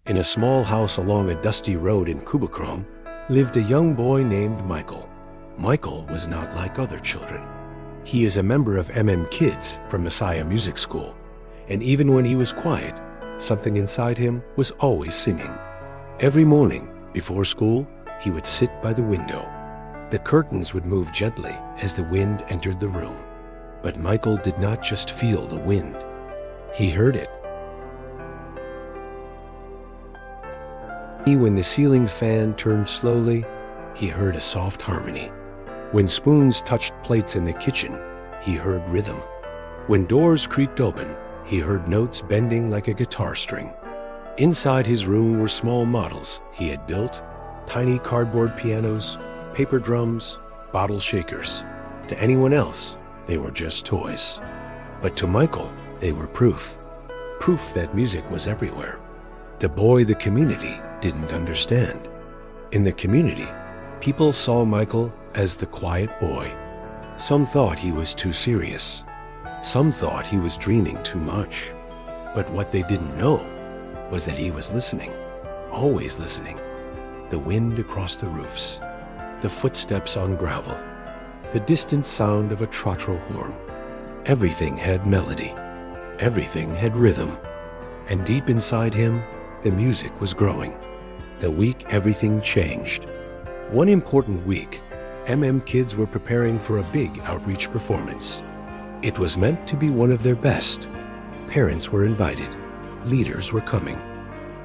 In a small house along a dusty road in Kubacrom lived a young boy named Michael. Michael was not like other children. He is a member of MMkids from Messiah Music School, and even when he was quiet, something inside him was always singing. Every morning before school, he would sit by the window. The curtains would move gently as the wind entered the room. But Michael did not just feel the wind. He heard it. When the ceiling fan turned slowly, he heard a soft harmony. When spoons touched plates in the kitchen, he heard rhythm. When doors creaked open, he heard notes bending like a guitar string. Inside his room were small models he had built, tiny cardboard pianos, paper drums, bottle shakers. To anyone else, they were just toys. But to Michael, they were proof. Proof that music was everywhere. The boy the community didn't understand. In the community, people saw Michael as the quiet boy. Some thought he was too serious. Some thought he was dreaming too much. But what they didn't know was that he was listening, always listening. The wind across the roofs, the footsteps on gravel, the distant sound of a trotro horn. Everything had melody. Everything had rhythm. And deep inside him, the music was growing. The week everything changed. One important week, MMkids were preparing for a big outreach performance. It was meant to be one of their best. Parents were invited. Leaders were coming.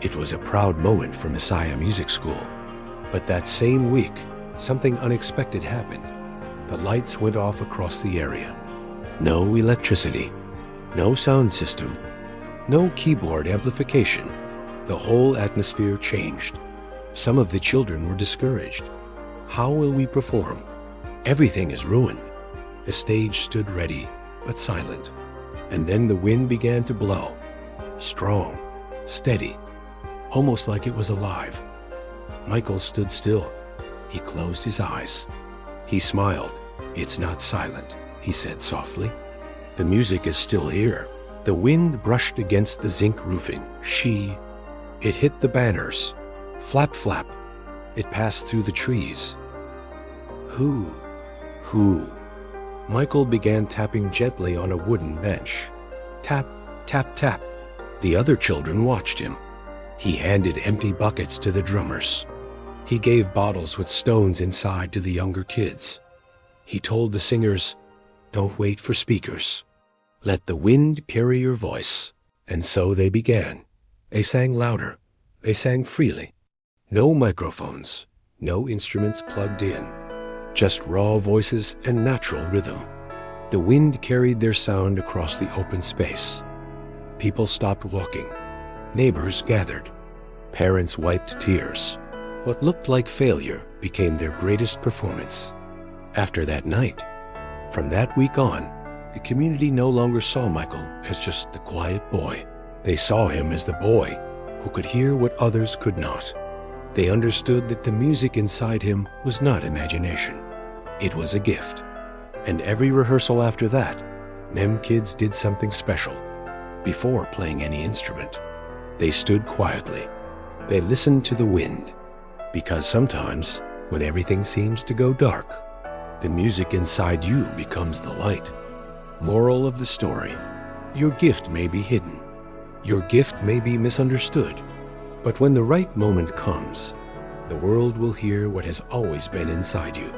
It was a proud moment for Messiah Music School. But that same week, something unexpected happened. The lights went off across the area. No electricity, no sound system, no keyboard amplification. The whole atmosphere changed. Some of the children were discouraged. How will we perform? Everything is ruined. The stage stood ready, but silent. And then the wind began to blow. Strong, steady, almost like it was alive. Michael stood still. He closed his eyes. He smiled. "It's not silent," he said softly. "The music is still here." The wind brushed against the zinc roofing. It hit the banners. Flap, flap. It passed through the trees. Who? Michael began tapping gently on a wooden bench. Tap, tap, tap. The other children watched him. He handed empty buckets to the drummers. He gave bottles with stones inside to the younger kids. He told the singers, "Don't wait for speakers. Let the wind carry your voice." And so they began. They sang louder. They sang freely. No microphones, no instruments plugged in. Just raw voices and natural rhythm. The wind carried their sound across the open space. People stopped walking. Neighbors gathered. Parents wiped tears. What looked like failure became their greatest performance. After that night, from that week on, the community no longer saw Michael as just the quiet boy. They saw him as the boy who could hear what others could not. They understood that the music inside him was not imagination. It was a gift. And every rehearsal after that, MMkids did something special. Before playing any instrument, they stood quietly. They listened to the wind. Because sometimes, when everything seems to go dark, the music inside you becomes the light. Moral of the story: your gift may be hidden. Your gift may be misunderstood. But when the right moment comes, the world will hear what has always been inside you.